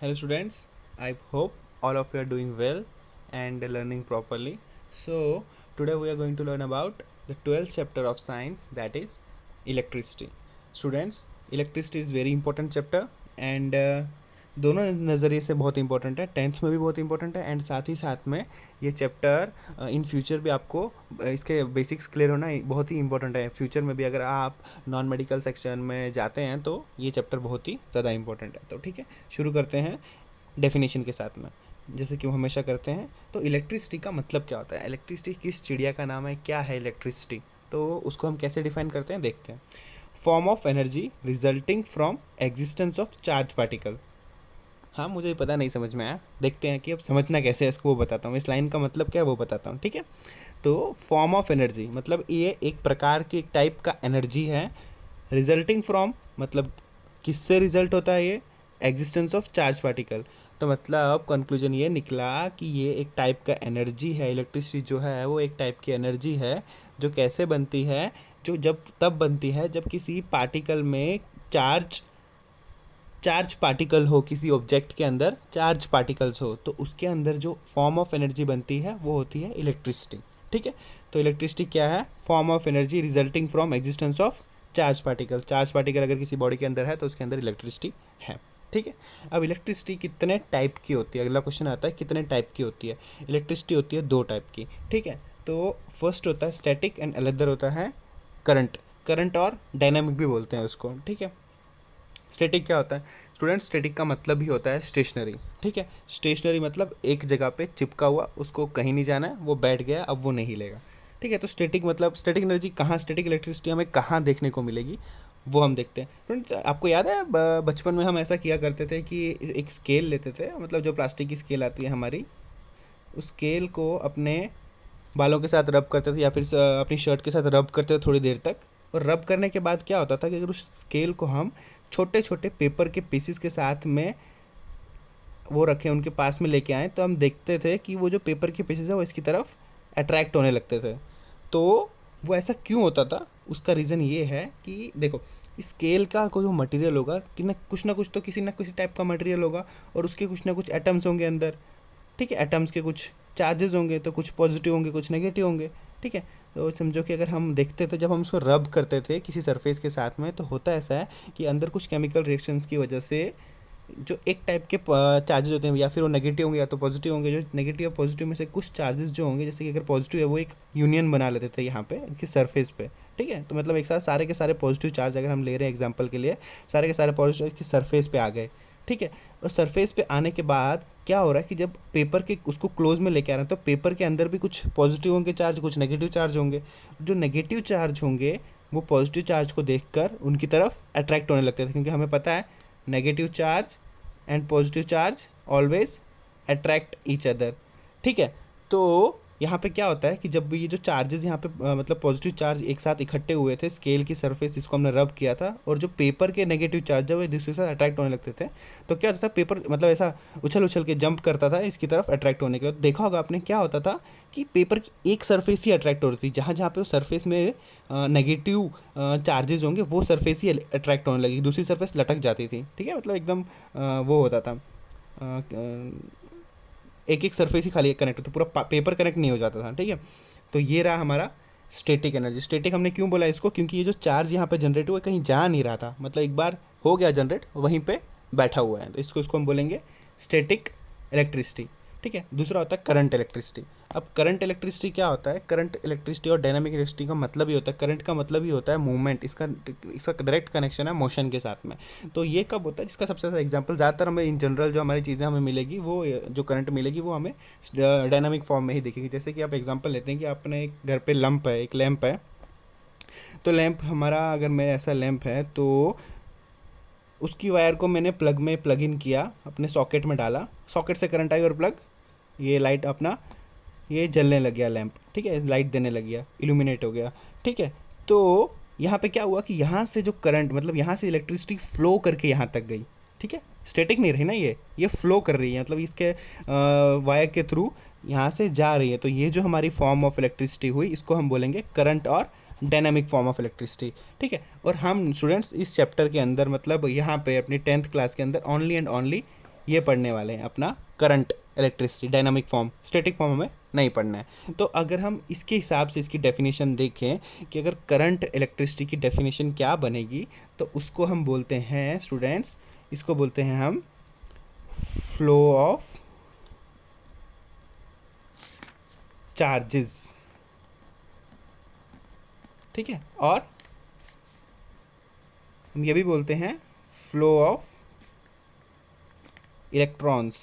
Hello students, I hope all of you are doing well and learning properly. So today we are going to learn about the 12th chapter of science, that is electricity. Students, electricity is very important chapter and दोनों नज़रिए से बहुत important है, tenth में भी बहुत important है and साथ ही साथ में ये चैप्टर इन फ्यूचर भी आपको इसके बेसिक्स क्लियर होना बहुत ही इंपॉर्टेंट है। फ्यूचर में भी अगर आप नॉन मेडिकल सेक्शन में जाते हैं तो ये चैप्टर बहुत ही ज़्यादा इंपॉर्टेंट है। तो ठीक है, शुरू करते हैं डेफिनेशन के साथ में, जैसे कि हम हमेशा करते हैं। तो इलेक्ट्रिसिटी का मतलब क्या होता है, इलेक्ट्रिसिटी किस चिड़िया का नाम है, क्या है इलेक्ट्रिसिटी, तो उसको हम कैसे डिफाइन करते हैं देखते हैं। Form of energy resulting from existence of charge particle. हाँ, मुझे पता नहीं समझ में आया, देखते हैं कि अब समझना कैसे है इसको, वो बताता हूँ। इस लाइन का मतलब क्या है वो बताता हूँ, ठीक है। तो फॉर्म ऑफ एनर्जी मतलब ये एक प्रकार की एक टाइप का एनर्जी है। रिजल्टिंग फ्रॉम मतलब किससे रिजल्ट होता है ये, एग्जिस्टेंस ऑफ चार्ज पार्टिकल। तो मतलब कंक्लूजन ये निकला कि ये एक टाइप का एनर्जी है। इलेक्ट्रिसिटी जो है वो एक टाइप की एनर्जी है जो कैसे बनती है, जो जब तब बनती है जब किसी पार्टिकल में चार्ज चार्ज पार्टिकल हो, किसी ऑब्जेक्ट के अंदर चार्ज पार्टिकल्स हो, तो उसके अंदर जो फॉर्म ऑफ एनर्जी बनती है वो होती है इलेक्ट्रिसिटी। ठीक है, तो इलेक्ट्रिसिटी क्या है, form of energy resulting from existence of charge particle. Charge particle अगर किसी बॉडी के अंदर है तो उसके अंदर इलेक्ट्रिसिटी है। ठीक है, अब इलेक्ट्रिसिटी कितने टाइप की होती है, अगला क्वेश्चन आता है कितने टाइप की होती है। इलेक्ट्रिसिटी होती है दो टाइप की। ठीक है, तो फर्स्ट होता है स्टैटिक एंड अदर होता है करंट। करंट और डायनामिक भी बोलते हैं उसको। ठीक है, स्टैटिक क्या होता है स्टूडेंट, स्टैटिक का मतलब ही होता है स्टेशनरी। ठीक है, स्टेशनरी मतलब एक जगह पे चिपका हुआ, उसको कहीं नहीं जाना है, वो बैठ गया, अब वो नहीं हिलेगा। ठीक है, तो स्टैटिक मतलब स्टैटिक एनर्जी कहाँ, स्टैटिक इलेक्ट्रिसिटी हमें कहाँ देखने को मिलेगी वो हम देखते हैं। फ्रेंड्स, आपको याद है बचपन में हम ऐसा किया करते थे कि एक स्केल लेते थे, मतलब जो प्लास्टिक की स्केल आती है हमारी, उस स्केल को अपने बालों के साथ रब करते थे या फिर अपनी शर्ट के साथ रब करते थे थोड़ी देर तक। और रब करने के बाद क्या होता था कि अगर उस स्केल को हम छोटे छोटे पेपर के पीसीस के साथ में वो रखें, उनके पास में लेके आएँ, तो हम देखते थे कि वो जो पेपर के पीसेस है वो इसकी तरफ अट्रैक्ट होने लगते थे। तो वो ऐसा क्यों होता था, उसका रीज़न ये है कि देखो, स्केल का कोई जो मटेरियल होगा कि ना कुछ तो किसी ना किसी टाइप का मटेरियल होगा, और उसके कुछ ना कुछ एटम्स होंगे अंदर। ठीक है, एटम्स के कुछ चार्जेस होंगे, तो कुछ पॉजिटिव होंगे कुछ नेगेटिव होंगे। ठीक है, तो समझो कि अगर हम देखते थे, जब हम उसको रब करते थे किसी सरफेस के साथ में, तो होता ऐसा है कि अंदर कुछ केमिकल रिएक्शंस की वजह से जो एक टाइप के चार्जेस होते हैं, या फिर वो नेगेटिव होंगे या तो पॉजिटिव होंगे। जो नेगेटिव और पॉजिटिव में से कुछ चार्जेस जो होंगे, जैसे कि अगर पॉजिटिव है वो एक यूनियन बना लेते थे यहाँ पे इनकी सरफेस पे। ठीक है, तो मतलब एक साथ सारे के सारे पॉजिटिव चार्ज अगर हम ले रहे हैं एग्जांपल के लिए, सारे के सारे पॉजिटिव की सरफेस पे आ गए। ठीक है, और सरफेस पे आने के बाद क्या हो रहा है कि जब पेपर के उसको क्लोज में लेके आ रहे हैं, तो पेपर के अंदर भी कुछ पॉजिटिव होंगे चार्ज, कुछ नेगेटिव चार्ज होंगे। जो नेगेटिव चार्ज होंगे वो पॉजिटिव चार्ज को देखकर उनकी तरफ अट्रैक्ट होने लगते थे, क्योंकि हमें पता है negative charge and positive charge always attract each other. ठीक है, तो यहाँ पे क्या होता है कि जब ये जो चार्जेस यहाँ पे मतलब पॉजिटिव चार्ज एक साथ इकट्ठे हुए थे स्केल की सरफेस जिसको हमने रब किया था, और जो पेपर के नेगेटिव चार्ज जब वो एक दूसरे के साथ अट्रैक्ट होने लगते थे, तो क्या होता था, पेपर मतलब ऐसा उछल उछल के जंप करता था इसकी तरफ अट्रैक्ट होने के लिए। देखा होगा आपने, क्या होता था कि पेपर की एक सरफेस ही अट्रैक्ट हो रही थी, जहाँ जहाँ पे उस सरफेस में नेगेटिव चार्जेस होंगे वो सरफेस ही अट्रैक्ट होने लगी, दूसरी सरफेस लटक जाती थी। ठीक है, मतलब एकदम वो होता था, एक एक सरफेस ही खाली कनेक्ट होता, पूरा पेपर कनेक्ट नहीं हो जाता था। ठीक है, तो ये रहा हमारा स्टैटिक एनर्जी। स्टैटिक हमने क्यों बोला इसको, क्योंकि ये जो चार्ज यहाँ पे जनरेट हुआ कहीं जा नहीं रहा था, मतलब एक बार हो गया जनरेट वहीं पे बैठा हुआ है, तो इसको हम बोलेंगे स्टैटिक इलेक्ट्रिसिटी। ठीक है, दूसरा होता है करंट इलेक्ट्रिसिटी। अब करंट इलेक्ट्रिसिटी क्या होता है, करंट इलेक्ट्रिसिटी और डायनामिक इलेक्ट्रिसिटी का मतलब ही होता है, करंट का मतलब ही होता है मूवमेंट, इसका इसका डायरेक्ट कनेक्शन है मोशन के साथ में। तो ये कब होता है, जिसका सबसे ज़्यादा एग्जांपल ज़्यादातर हमें इन जनरल जो हमारी चीज़ें हमें मिलेगी, वो जो करंट मिलेगी वो हमें डायनामिक फॉर्म में ही दिखेगी। जैसे कि आप एग्जांपल लेते हैं कि आपने एक घर पे लैंप है, एक लैंप है, तो लैंप हमारा, अगर मेरा ऐसा लैंप है तो उसकी वायर को मैंने प्लग में प्लग इन किया, अपने सॉकेट में डाला, सॉकेट से करंट आई और प्लग, ये लाइट अपना ये जलने लग गया लैंप। ठीक है, लाइट देने लग गया, इल्यूमिनेट हो गया। ठीक है, तो यहाँ पे क्या हुआ कि यहाँ से जो करंट मतलब यहाँ से इलेक्ट्रिसिटी फ्लो करके यहाँ तक गई। ठीक है, स्टैटिक नहीं रही ना, ये फ्लो कर रही है, मतलब इसके वायर के थ्रू यहाँ से जा रही है। तो ये जो हमारी फॉर्म ऑफ इलेक्ट्रिसिटी हुई, इसको हम बोलेंगे करंट और डायनामिक फॉर्म ऑफ इलेक्ट्रिसिटी। ठीक है, और हम स्टूडेंट्स इस चैप्टर के अंदर मतलब यहाँ पे अपनी 10th क्लास के अंदर ओनली एंड ओनली ये पढ़ने वाले हैं, अपना current electricity dynamic form, static form हमें नहीं पढ़ना है। तो अगर हम इसके हिसाब से इसकी डेफिनेशन देखें कि अगर करंट इलेक्ट्रिसिटी की डेफिनेशन क्या बनेगी, तो उसको हम बोलते हैं स्टूडेंट्स, इसको बोलते हैं हम फ्लो ऑफ चार्जेस, ठीक है। और हम ये भी बोलते हैं flow of electrons.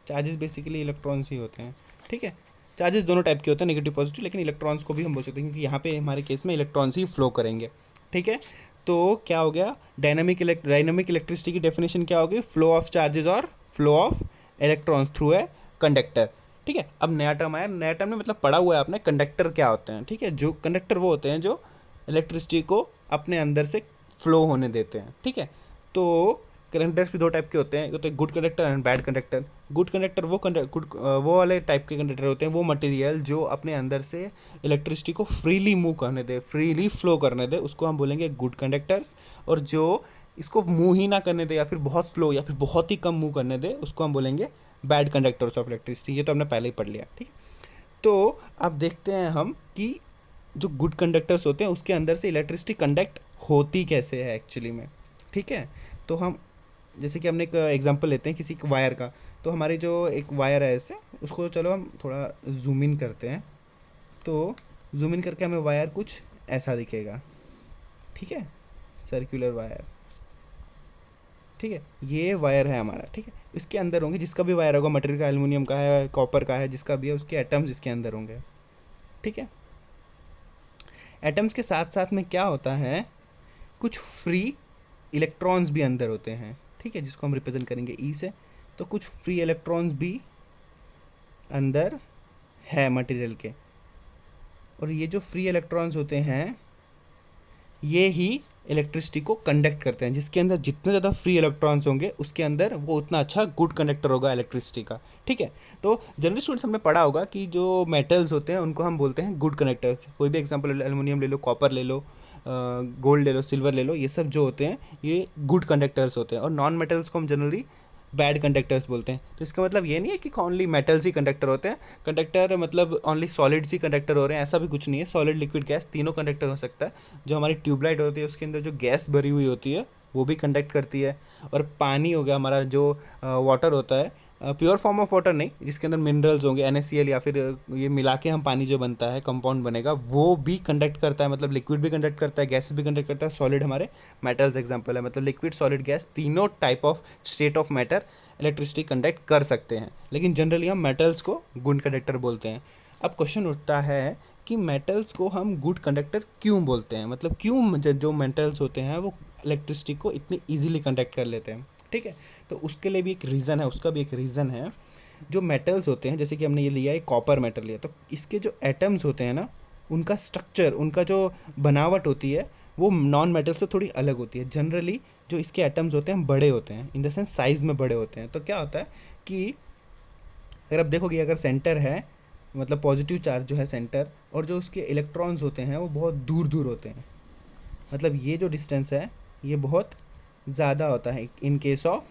Charges basically electrons ही होते हैं, ठीक है। चार्जेस दोनों टाइप के होते हैं, नेगेटिव पॉजिटिव, लेकिन इलेक्ट्रॉन्स को भी हम बोल सकते हैं क्योंकि यहाँ पे हमारे केस में इलेक्ट्रॉन्स ही फ्लो करेंगे, ठीक है। तो क्या हो गया, डायनामिक इलेक्ट्रिसिटी की डेफिनेशन क्या होगी, फ्लो ऑफ चार्जेस और flow of electrons through a conductor, ठीक है। अब नया टर्म आया, नया टर्म में मतलब पढ़ा हुआ है आपने, कंडक्टर क्या होते हैं, ठीक है। जो कंडक्टर वो होते हैं जो इलेक्ट्रिसिटी को अपने अंदर से फ्लो होने देते हैं, ठीक है। तो कंडक्टर्स भी दो टाइप के होते हैं, होते हैं good conductor and bad conductor. Good conductor वो वाले टाइप के कंडक्टर होते हैं, वो मटेरियल जो अपने अंदर से इलेक्ट्रिसिटी को फ्रीली मूव करने दे, फ्रीली फ्लो करने दे, उसको हम बोलेंगे गुड कंडक्टर्स। और जो इसको मूव ही ना करने दे या फिर बहुत स्लो या फिर बहुत ही कम मूव करने दे, उसको हम बोलेंगे बैड कंडक्टर्स ऑफ इलेक्ट्रिसिटी। ये तो हमने पहले ही पढ़ लिया, ठीक। तो अब देखते हैं हम कि जो गुड कंडक्टर्स होते हैं उसके अंदर से इलेक्ट्रिसिटी कंडक्ट होती कैसे है एक्चुअली में, ठीक है। तो हम जैसे कि हमने एक एग्जांपल लेते हैं किसी वायर का। तो हमारी जो एक वायर है ऐसे, उसको चलो हम थोड़ा जूम इन करते हैं। तो जूम इन करके हमें वायर कुछ ऐसा दिखेगा, ठीक है, सर्कुलर वायर, ठीक है। ये वायर है हमारा, ठीक है। इसके अंदर होंगे, जिसका भी वायर होगा, मटेरियल का, एल्युमिनियम का है, कॉपर का है, जिसका भी है, उसके एटम्स इसके अंदर होंगे, ठीक है। एटम्स के साथ साथ में क्या होता है, कुछ फ्री इलेक्ट्रॉन्स भी अंदर होते हैं, ठीक है, जिसको हम रिप्रेजेंट करेंगे ई से। तो कुछ फ्री इलेक्ट्रॉन्स भी अंदर है मटेरियल के, और ये जो फ्री इलेक्ट्रॉन्स होते हैं ये ही इलेक्ट्रिसिटी को कंडक्ट करते हैं। जिसके अंदर जितने ज़्यादा फ्री इलेक्ट्रॉन्स होंगे उसके अंदर वो उतना अच्छा गुड कंडक्टर होगा इलेक्ट्रिसिटी का, ठीक है। तो जनरली स्टूडेंट्स हमने पढ़ा होगा कि जो मेटल्स होते हैं उनको हम बोलते हैं गुड कंडक्टर्स। कोई भी एग्जांपल, एल्युमिनियम ले लो, कॉपर ले लो, गोल्ड ले लो, सिल्वर ले लो, ये सब जो होते हैं ये गुड कंडक्टर्स होते हैं। और नॉन मेटल्स को हम जनरली बैड कंडक्टर्स बोलते हैं। तो इसका मतलब ये नहीं है कि ओनली मेटल्स ही कंडक्टर होते हैं। कंडक्टर मतलब ओनली सॉलिड्स ही कंडक्टर हो रहे हैं, ऐसा भी कुछ नहीं है। सॉलिड, लिक्विड, गैस तीनों कंडक्टर हो सकता है। जो हमारी ट्यूबलाइट होती है उसके अंदर जो गैस भरी हुई होती है वो भी कंडक्ट करती है। और पानी हो गया हमारा, जो वाटर होता है, प्योर फॉर्म ऑफ वाटर नहीं, जिसके अंदर मिनरल्स होंगे, NaCl या फिर ये मिला के हम पानी जो बनता है, कंपाउंड बनेगा, वो भी कंडक्ट करता है। मतलब लिक्विड भी कंडक्ट करता है, गैस भी कंडक्ट करता है, सॉलिड हमारे मेटल्स एग्जांपल है। मतलब लिक्विड, सॉलिड, गैस तीनों type of state of matter electricity conduct कर सकते हैं। लेकिन जनरली हम मेटल्स को गुड कंडक्टर बोलते हैं। अब क्वेश्चन उठता है कि मेटल्स को हम गुड कंडक्टर क्यों बोलते हैं, मतलब क्यों जो मेटल्स होते हैं वो इलेक्ट्रिसिटी को इतनी ईजिली कंडक्ट कर लेते हैं, ठीक है। तो उसके लिए भी एक रीज़न है, उसका भी एक रीज़न है। जो मेटल्स होते हैं, जैसे कि हमने ये लिया है कॉपर मेटल लिया, तो इसके जो एटम्स होते हैं ना, उनका स्ट्रक्चर, उनका जो बनावट होती है वो नॉन मेटल से थोड़ी अलग होती है। जनरली जो इसके एटम्स होते हैं बड़े होते हैं, इन द सेंस साइज़ में बड़े होते हैं। तो क्या होता है कि अगर आप देखोगे, अगर सेंटर है, मतलब पॉजिटिव चार्ज जो है सेंटर, और जो उसके इलेक्ट्रॉन्स होते हैं वो बहुत दूर दूर होते हैं। मतलब ये जो डिस्टेंस है ये बहुत ज़्यादा होता है इन केस ऑफ,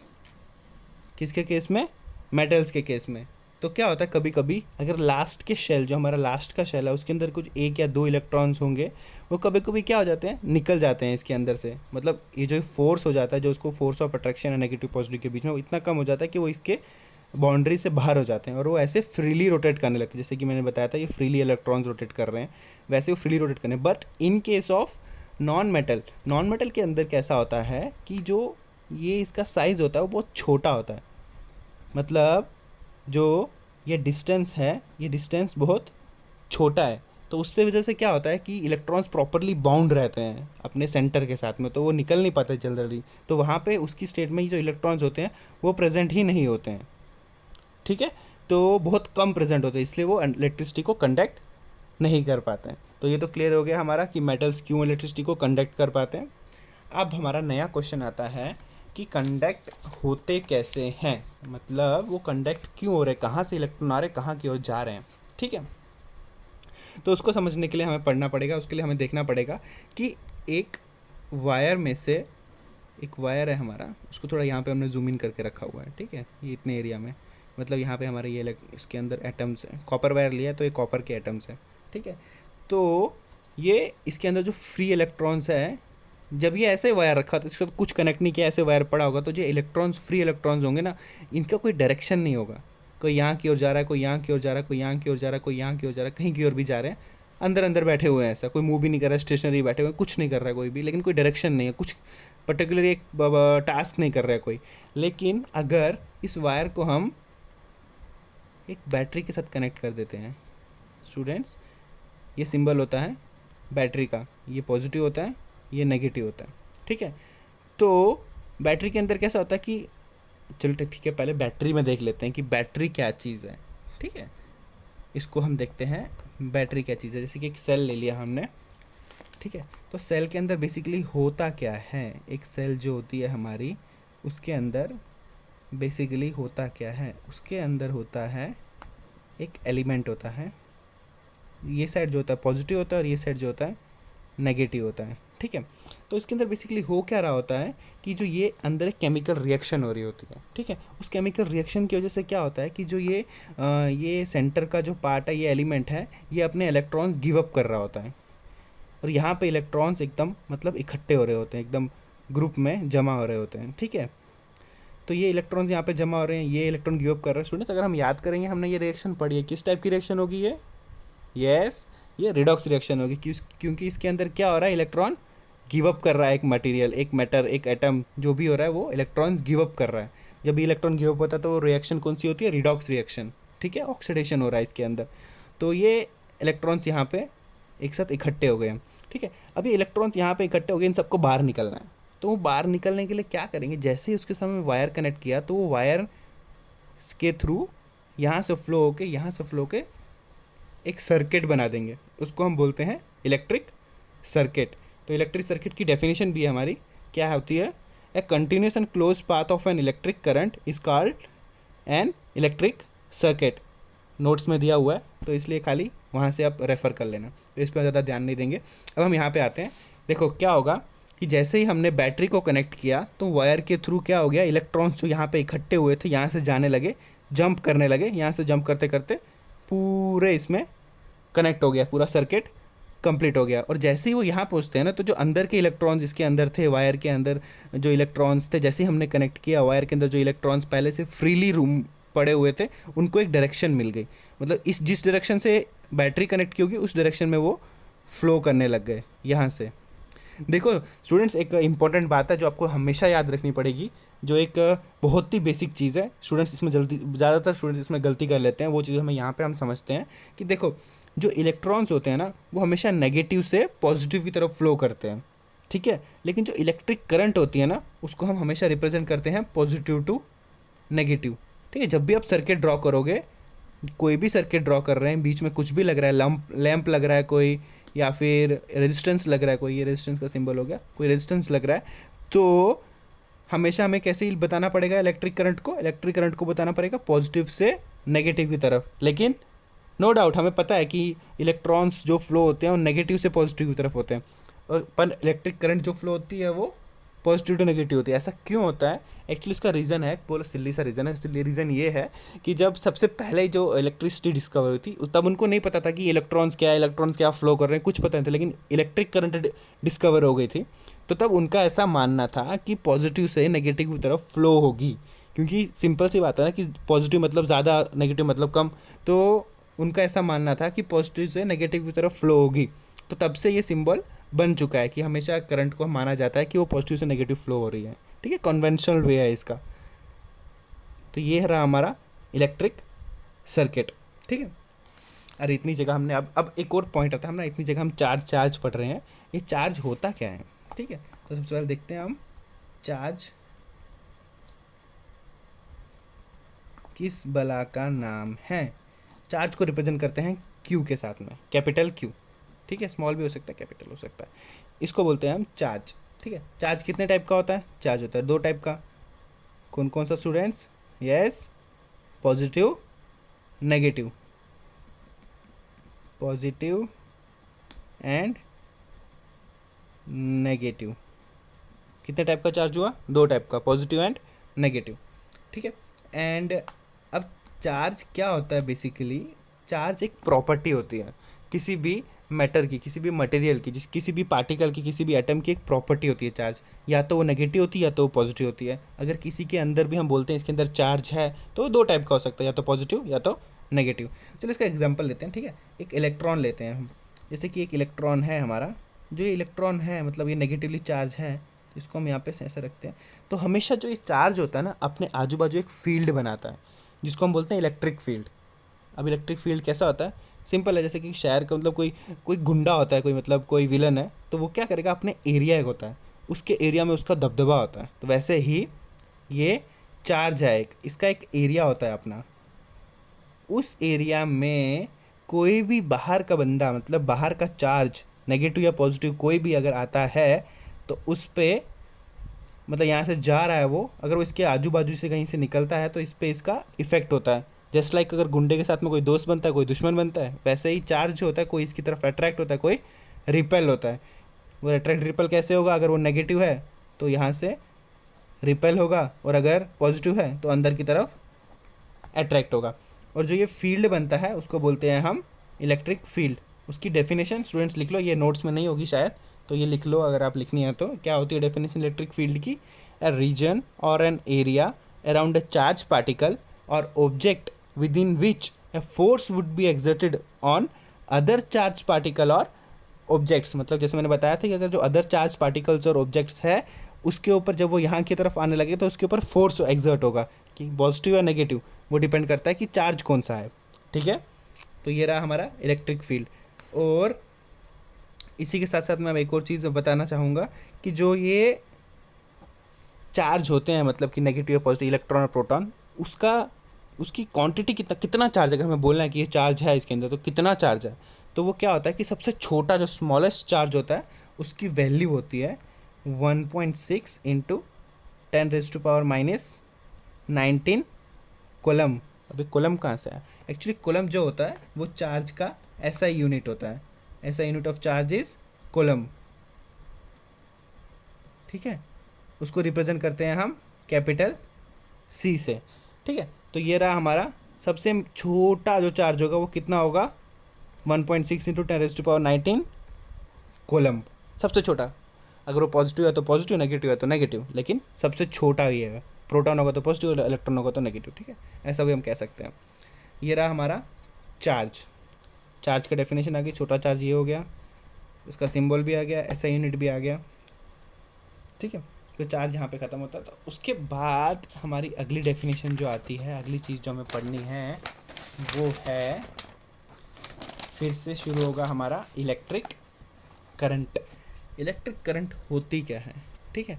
किसके केस में, मेटल्स के केस में। तो क्या होता है, कभी कभी अगर लास्ट के शेल, जो हमारा लास्ट का शेल है, उसके अंदर कुछ एक या दो इलेक्ट्रॉन्स होंगे, वो कभी कभी क्या हो जाते हैं, निकल जाते हैं इसके अंदर से। मतलब ये जो फोर्स हो जाता है, जो उसको फोर्स ऑफ अट्रैक्शन है नेगेटिव पॉजिटिव के बीच में, वो इतना कम हो जाता है कि वो इसके बाउंड्री से बाहर हो जाते हैं और वो ऐसे फ्रीली रोटेट करने लगते हैं। जैसे कि मैंने बताया था ये फ्रीली इलेक्ट्रॉन्स रोटेट कर रहे हैं, वैसे वो फ्रीली रोटेट करने। But in case of non metal के अंदर कैसा होता है कि जो ये इसका साइज़ होता है वो बहुत छोटा होता है। मतलब जो ये डिस्टेंस है, ये डिस्टेंस बहुत छोटा है। तो उससे वजह से क्या होता है कि इलेक्ट्रॉन्स प्रॉपरली बाउंड रहते हैं अपने सेंटर के साथ में, तो वो निकल नहीं पाते जल्दी। तो वहाँ पे उसकी स्टेट में ही जो इलेक्ट्रॉन्स होते हैं वो प्रेजेंट ही नहीं होते हैं, ठीक है। तो बहुत कम प्रेजेंट होते हैं, इसलिए वो इलेक्ट्रिसिटी को कंडक्ट नहीं कर पाते हैं। तो ये तो क्लियर हो गया हमारा कि मेटल्स क्यों इलेक्ट्रिसिटी को कंडक्ट कर पाते हैं। अब हमारा नया क्वेश्चन आता है कि कंडक्ट होते कैसे हैं, मतलब वो कंडक्ट क्यों हो रहे, कहाँ से इलेक्ट्रॉन आ रहे, कहाँ की ओर जा रहे हैं, ठीक है। तो उसको समझने के लिए हमें पढ़ना पड़ेगा, उसके लिए हमें देखना पड़ेगा कि एक वायर में से एक वायर है हमारा, उसको थोड़ा यहाँ पे हमने जूम इन करके रखा हुआ है, ठीक है, ये इतने एरिया में, मतलब यहाँ पे हमारे ये इसके अंदर एटम्स हैं, कॉपर वायर लिया तो ये कॉपर के एटम्स हैं, ठीक है। तो ये इसके अंदर जो फ्री इलेक्ट्रॉन्स है, जब ये ऐसे वायर रखा था, इसका तो कुछ कनेक्ट नहीं किया, ऐसे वायर पड़ा होगा, तो जो इलेक्ट्रॉन्स फ्री इलेक्ट्रॉन्स होंगे ना, इनका कोई डायरेक्शन नहीं होगा, कोई यहाँ की ओर जा रहा है, कोई यहाँ की ओर जा रहा है, कोई यहाँ की ओर जा रहा है, कोई यहाँ की ओर जा रहा है, कहीं की ओर भी जा रहे हैं, अंदर अंदर बैठे हुए हैं, ऐसा कोई मूव भी नहीं कर रहा है, स्टेशनरी बैठे हुए हैं, कुछ नहीं कर रहा है कोई भी, लेकिन कोई डायरेक्शन नहीं है, कुछ पर्टिकुलर एक टास्क नहीं कर रहा है कोई। लेकिन अगर इस वायर को हम एक बैटरी के साथ कनेक्ट कर देते हैं स्टूडेंट्स, ये सिंबल होता है बैटरी का, ये पॉजिटिव होता है, ये नेगेटिव होता है, ठीक है। तो बैटरी के अंदर कैसा होता है कि, चलो ठीक है, पहले बैटरी में देख लेते हैं कि बैटरी क्या चीज़ है, ठीक है। इसको हम देखते हैं बैटरी क्या चीज़ है। जैसे कि एक सेल ले लिया हमने, ठीक है, तो सेल के अंदर बेसिकली होता क्या है, एक सेल जो होती है हमारी, उसके अंदर बेसिकली होता क्या है, उसके अंदर होता है एक एलिमेंट होता है, ये साइड जो होता है पॉजिटिव होता है और ये साइड जो होता है नेगेटिव होता है, ठीक है। तो इसके अंदर बेसिकली हो क्या रहा होता है कि जो ये अंदर एक केमिकल रिएक्शन हो रही होती है, ठीक है। उस केमिकल रिएक्शन की वजह से क्या होता है कि जो ये सेंटर का जो पार्ट है, ये एलिमेंट है, ये अपने इलेक्ट्रॉन्स गिव अप कर रहा होता है, और यहाँ पे इलेक्ट्रॉन्स एकदम मतलब इकट्ठे हो रहे होते हैं, एकदम ग्रुप में जमा हो रहे होते हैं, ठीक है। तो ये इलेक्ट्रॉन्स यहाँ पे जमा हो रहे हैं, ये इलेक्ट्रॉन गिव अप कर रहे हैं। स्टूडेंट्स अगर हम याद करेंगे, हमने ये रिएक्शन पढ़ी है, किस टाइप की रिएक्शन होगी ये, यस, ये रिडॉक्स रिएक्शन होगी, क्योंकि इसके अंदर क्या हो रहा है, इलेक्ट्रॉन गिव अप कर रहा है, एक मटेरियल, एक मैटर, एक एटम जो भी हो रहा है वो इलेक्ट्रॉन्स गिव अप कर रहा है। जब इलेक्ट्रॉन गिव अप होता है तो वो रिएक्शन कौन सी होती है, रिडॉक्स रिएक्शन, ठीक है, ऑक्सीडेशन हो रहा है इसके अंदर। तो ये इलेक्ट्रॉन्स यहाँ पे एक साथ इकट्ठे हो गए हैं, ठीक है। अब ये इलेक्ट्रॉन्स यहाँ पे इकट्ठे हो गए, इन सबको बाहर निकलना है, तो वो बाहर निकलने के लिए क्या करेंगे, जैसे ही उसके सामने वायर कनेक्ट किया, तो वो वायर के थ्रू यहाँ से फ्लो होके, यहाँ से फ्लो होके एक सर्किट बना देंगे, उसको हम बोलते हैं इलेक्ट्रिक सर्किट। तो इलेक्ट्रिक सर्किट की डेफिनेशन भी हमारी क्या होती है, a continuous and close path of an electric current is called an electric circuit. Notes में दिया हुआ है, तो इसलिए खाली वहाँ से आप रेफ़र कर लेना, तो इस पर ज़्यादा ध्यान नहीं देंगे। अब हम यहाँ पे आते हैं, देखो क्या होगा कि जैसे ही हमने बैटरी को कनेक्ट किया, तो वायर के थ्रू क्या हो गया, इलेक्ट्रॉन्स जो यहाँ पे इकट्ठे हुए थे, यहाँ से जाने लगे, जंप करने लगे, यहाँ से जंप करते करते पूरे इसमें कनेक्ट हो गया, पूरा सर्किट कंप्लीट हो गया। और जैसे ही वो यहाँ पहुँचते हैं ना, तो जो अंदर के इलेक्ट्रॉन्स इसके अंदर थे, वायर के अंदर जो इलेक्ट्रॉन्स थे, जैसे ही हमने कनेक्ट किया, वायर के अंदर जो इलेक्ट्रॉन्स पहले से फ्रीली रूम पड़े हुए थे, उनको एक डायरेक्शन मिल गई, मतलब इस जिस डायरेक्शन से बैटरी कनेक्ट की होगी उस डायरेक्शन में वो फ्लो करने लग गए यहाँ से। देखो स्टूडेंट्स, एक इंपॉर्टेंट बात है जो आपको हमेशा याद रखनी पड़ेगी, जो एक बहुत ही बेसिक चीज़ है। स्टूडेंट्स इसमें जल्दी, ज़्यादातर स्टूडेंट्स इसमें गलती कर लेते हैं, वो चीज़ हमें यहाँ पे हम समझते हैं कि देखो, जो इलेक्ट्रॉन्स होते हैं ना, वो हमेशा नेगेटिव से पॉजिटिव की तरफ फ्लो करते हैं, ठीक है। लेकिन जो इलेक्ट्रिक करंट होती है ना, उसको हम हमेशा रिप्रेजेंट करते हैं पॉजिटिव टू नेगेटिव, ठीक है। जब भी आप सर्किट ड्रॉ करोगे, कोई भी सर्किट ड्रॉ कर रहे हैं, बीच में कुछ भी लग रहा है, लैंप लग रहा है कोई, या फिर रेजिस्टेंस लग रहा है कोई, ये रेजिस्टेंस का सिंबल हो गया, कोई रेजिस्टेंस लग रहा है, तो हमेशा हमें कैसे ही बताना पड़ेगा इलेक्ट्रिक करंट को बताना पड़ेगा पॉजिटिव से नेगेटिव की तरफ। लेकिन नो डाउट हमें पता है कि इलेक्ट्रॉन्स जो फ्लो होते हैं वो नेगेटिव से पॉजिटिव की तरफ होते हैं, और पर इलेक्ट्रिक करंट जो फ्लो होती है वो पॉजिटिव टू नेगेटिव होती है। ऐसा क्यों होता है, एक्चुअली इसका रीज़न है, बोलो सिल्ली सा रीज़न है। रीज़न ये है कि जब सबसे पहले जो इलेक्ट्रिसिटी डिस्कवर हुई थी, तब उनको नहीं पता था कि इलेक्ट्रॉन्स क्या फ्लो कर रहे हैं, कुछ पता नहीं था। लेकिन इलेक्ट्रिक करंट डिस्कवर हो गई थी, तो तब उनका ऐसा मानना था कि पॉजिटिव से नेगेटिव की तरफ फ्लो होगी, क्योंकि सिंपल सी बात है ना कि पॉजिटिव मतलब ज़्यादा, नेगेटिव मतलब कम, तो उनका ऐसा मानना था कि पॉजिटिव से नेगेटिव की तरफ फ्लो होगी। तो तब से ये सिंबल बन चुका है कि हमेशा करंट को माना जाता है कि वो पॉजिटिव से नेगेटिव फ्लो हो रही है, ठीक है, कन्वेंशनल वे है इसका। तो ये रहा हमारा इलेक्ट्रिक सर्किट, ठीक है। अरे इतनी जगह हमने, अब एक और पॉइंट आता है, हम ना इतनी जगह हम चार्ज पढ़ रहे हैं, ये चार्ज होता क्या है, ठीक है। तो सबसे पहले देखते हैं हम चार्ज किस बला का नाम है। चार्ज को रिप्रेजेंट करते हैं क्यू के साथ में, कैपिटल क्यू, ठीक है, स्मॉल भी हो सकता है, कैपिटल हो सकता है। इसको बोलते हैं हम चार्ज, ठीक है। चार्ज कितने टाइप का होता है, चार्ज होता है 2 टाइप का। कौन कौन सा students, yes, positive negative, positive and negative, कितने टाइप का चार्ज हुआ, 2 टाइप का, पॉजिटिव एंड नेगेटिव, ठीक है। एंड अब चार्ज क्या होता है बेसिकली, चार्ज एक प्रॉपर्टी होती है किसी भी मैटर की, किसी भी मटेरियल की, किसी भी पार्टिकल की, किसी भी एटम की एक प्रॉपर्टी होती है चार्ज। या तो वो नेगेटिव होती है या तो वो पॉजिटिव होती है। अगर किसी के अंदर भी हम बोलते हैं इसके अंदर चार्ज है तो वो 2 टाइप का हो सकता है, या तो पॉजिटिव या तो नेगेटिव। चलो इसका एग्जांपल लेते हैं, ठीक है। एक इलेक्ट्रॉन लेते हैं हम, जैसे कि एक इलेक्ट्रॉन है हमारा, जो ये इलेक्ट्रॉन है मतलब ये नेगेटिवली चार्ज है, तो इसको हम यहाँ पे ऐसे रखते हैं। तो हमेशा जो ये चार्ज होता है ना अपने आजू बाजू एक फील्ड बनाता है जिसको हम बोलते हैं इलेक्ट्रिक फील्ड। अब इलेक्ट्रिक फील्ड कैसा होता है, सिंपल है, जैसे कि शहर का मतलब कोई कोई गुंडा होता है, कोई मतलब कोई विलन है, तो वो क्या करेगा, अपने एरिया एक होता है, उसके एरिया में उसका दबदबा होता है। तो वैसे ही ये चार्ज है एक, इसका एक एरिया होता है अपना, उस एरिया में कोई भी बाहर का बंदा मतलब बाहर का चार्ज नेगेटिव या पॉजिटिव कोई भी अगर आता है तो उस पर मतलब यहाँ से जा रहा है वो, अगर वो इसके आजू बाजू से कहीं से निकलता है तो इस पर इसका इफेक्ट होता है। जस्ट लाइक अगर गुंडे के साथ में कोई दोस्त बनता है कोई दुश्मन बनता है, वैसे ही चार्ज जो होता है कोई इसकी तरफ अट्रैक्ट होता है कोई रिपेल होता है। वो अट्रैक्ट रिपेल कैसे होगा, अगर वो नेगेटिव है तो यहाँ से रिपेल होगा, और अगर पॉजिटिव है तो अंदर की तरफ अट्रैक्ट होगा। और जो ये फील्ड बनता है उसको बोलते हैं हम इलेक्ट्रिक फील्ड। उसकी डेफिनेशन स्टूडेंट्स लिख लो, ये नोट्स में नहीं होगी शायद, तो ये लिख लो अगर आप लिखनी है तो। क्या होती है डेफिनेशन इलेक्ट्रिक फील्ड की, a region or an area around a charge particle or object within which a force would be exerted on other charge particle or objects. मतलब जैसे मैंने बताया था कि अगर जो other charge particles or objects है उसके ऊपर जब वो यहाँ की तरफ आने लगे तो उसके ऊपर फोर्स एक्सर्ट होगा, कि पॉजिटिव या नेगेटिव, वो डिपेंड करता है कि चार्ज कौन सा है, ठीक है। तो ये रहा हमारा इलेक्ट्रिक फील्ड। और इसी के साथ साथ मैं एक और चीज़ बताना चाहूँगा कि जो ये चार्ज होते हैं मतलब कि नेगेटिव या पॉजिटिव, इलेक्ट्रॉन और प्रोटॉन, उसकी क्वांटिटी कितना चार्ज, अगर हमें बोलना है कि ये चार्ज है इसके अंदर तो कितना चार्ज है, तो वो क्या होता है कि सबसे छोटा जो स्मॉलेस्ट चार्ज होता है उसकी वैल्यू होती है 1.6 इंटू 10⁻⁻19 कोलम। अभी कोलम कहाँ से आया, एक्चुअली कोलम जो होता है वो चार्ज का ऐसा यूनिट होता है, ऐसा unit of charge is coulomb, ठीक है। उसको रिप्रेजेंट करते हैं हम कैपिटल सी से, ठीक है। तो ये रहा हमारा सबसे छोटा जो चार्ज होगा वो कितना होगा, 1.6 इंटू 10⁻19 कोलम, सबसे छोटा। अगर वो पॉजिटिव है तो पॉजिटिव, नेगेटिव है तो नेगेटिव, लेकिन सबसे छोटा ही है। प्रोटॉन होगा तो पॉजिटिव, इलेक्ट्रॉन होगा तो नेगेटिव, ठीक है, ऐसा भी हम कह सकते हैं। ये रहा हमारा चार्ज। चार्ज का डेफिनेशन आ गई, छोटा चार्ज ये हो गया, उसका सिंबल भी आ गया, ऐसा यूनिट भी आ गया, ठीक है। तो चार्ज यहाँ पे ख़त्म होता है। तो उसके बाद हमारी अगली डेफिनेशन जो आती है, अगली चीज़ जो हमें पढ़नी है वो है, फिर से शुरू होगा हमारा इलेक्ट्रिक करंट। इलेक्ट्रिक करंट होती क्या है, ठीक है।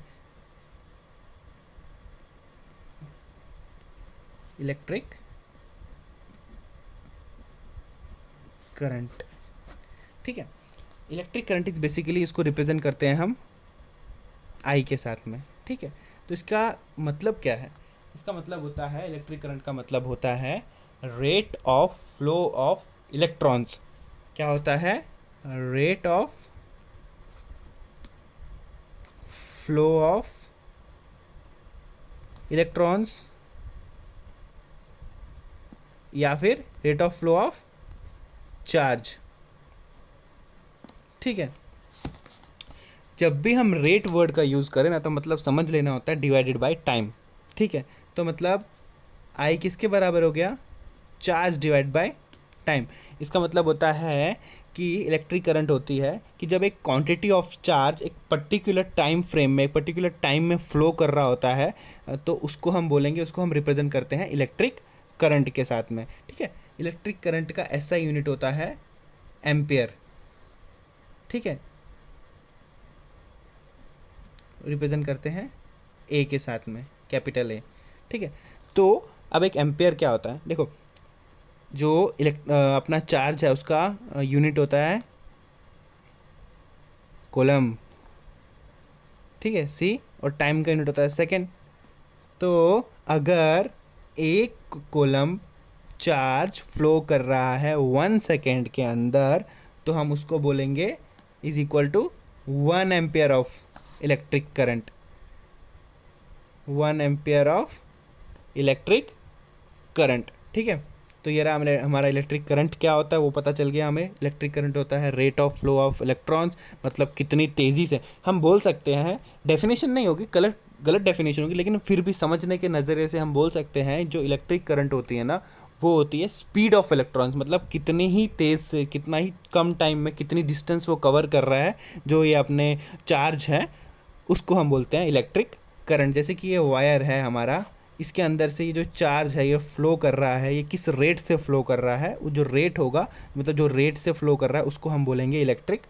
इलेक्ट्रिक करंट, ठीक है। इलेक्ट्रिक करंट इज बेसिकली, इसको रिप्रेजेंट करते हैं हम आई के साथ में, ठीक है। तो इसका मतलब क्या है, इसका मतलब होता है, इलेक्ट्रिक करंट का मतलब होता है rate of flow of electrons. क्या होता है, rate of flow of electrons या फिर rate of flow of charge, ठीक है। जब भी हम रेट वर्ड का यूज़ करें ना तो मतलब समझ लेना होता है डिवाइडेड बाय टाइम, ठीक है। तो मतलब आई किसके बराबर हो गया, चार्ज डिवाइड बाय टाइम। इसका मतलब होता है कि इलेक्ट्रिक करंट होती है कि जब एक क्वांटिटी ऑफ चार्ज एक पर्टिकुलर टाइम फ्रेम में, एक पर्टिकुलर टाइम में फ्लो कर रहा होता है तो उसको हम बोलेंगे, उसको हम रिप्रेजेंट करते हैं इलेक्ट्रिक करंट के साथ में, ठीक है। इलेक्ट्रिक करंट का ऐसा यूनिट होता है एम्पियर, ठीक है, रिप्रेजेंट करते हैं ए के साथ में, कैपिटल ए, ठीक है। तो अब एक एम्पियर क्या होता है, देखो जो अपना चार्ज है उसका यूनिट होता है कोलम, ठीक है, सी, और टाइम का यूनिट होता है सेकेंड। तो अगर एक कोलम चार्ज फ्लो कर रहा है 1 सेकेंड के अंदर तो हम उसको बोलेंगे is equal to 1 ampere of electric current, 1 ampere of electric current. ठीक है, तो ये रहा हमारा इलेक्ट्रिक करंट क्या होता है वो पता चल गया हमें। इलेक्ट्रिक करंट होता है rate of flow of electrons, मतलब कितनी तेज़ी से। हम बोल सकते हैं, डेफिनेशन नहीं होगी, गलत गलत डेफिनेशन होगी, लेकिन फिर भी समझने के नज़रिए से हम बोल सकते हैं जो इलेक्ट्रिक करंट होती है ना, वो होती है स्पीड ऑफ इलेक्ट्रॉन्स, मतलब कितनी ही तेज़ से, कितना ही कम टाइम में कितनी डिस्टेंस वो कवर कर रहा है, जो ये अपने चार्ज है उसको हम बोलते हैं इलेक्ट्रिक करंट। जैसे कि ये वायर है हमारा, इसके अंदर से ये जो चार्ज है ये फ्लो कर रहा है, ये किस रेट से फ्लो कर रहा है, वो जो रेट होगा, मतलब जो रेट से फ्लो कर रहा है उसको हम बोलेंगे इलेक्ट्रिक